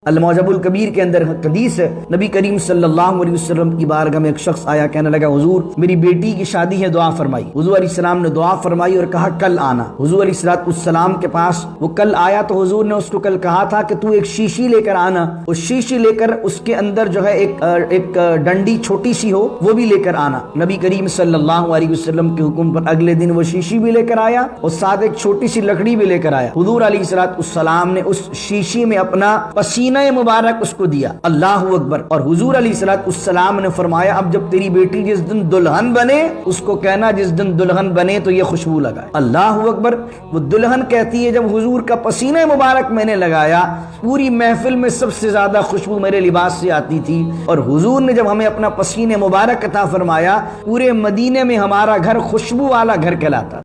المعجم الکبیر کے اندر حدیث ہے، نبی کریم صلی اللہ علیہ وسلم کی بارگاہ میں ایک شخص آیا، کہنے لگا حضور میری بیٹی کی شادی ہے، دعا فرمائی۔ حضور علیہ السلام نے دعا فرمائی اور کہا کل آنا۔ حضور علیہ السلام کے پاس وہ کل آیا تو حضور نے اس کو کل کہا تھا کہ تو ایک شیشی لے کر آنا، اس شیشی لے کر اس کے اندر جو ہے ایک ڈنڈی چھوٹی سی ہو وہ بھی لے کر آنا۔ نبی کریم صلی اللہ علیہ وسلم کے حکم پر اگلے دن وہ شیشی بھی لے کر آیا اور ساتھ ایک چھوٹی سی لکڑی بھی لے کر آیا۔ حضور علیہ السلام نے اس شیشی میں اپنا پسینہ مبارک اس کو دیا، اللہ اکبر۔ اور حضور علیہ السلام نے فرمایا اب جب تیری بیٹی جس دن دلہن بنے اس کو کہنا جس دن دلہن بنے تو یہ خوشبو لگائے، اللہ اکبر۔ وہ دلہن کہتی ہے جب حضور کا پسینہ مبارک میں نے لگایا پوری محفل میں سب سے زیادہ خوشبو میرے لباس سے آتی تھی، اور حضور نے جب ہمیں اپنا پسینہ مبارک عطا فرمایا پورے مدینے میں ہمارا گھر خوشبو والا گھر کہلاتا۔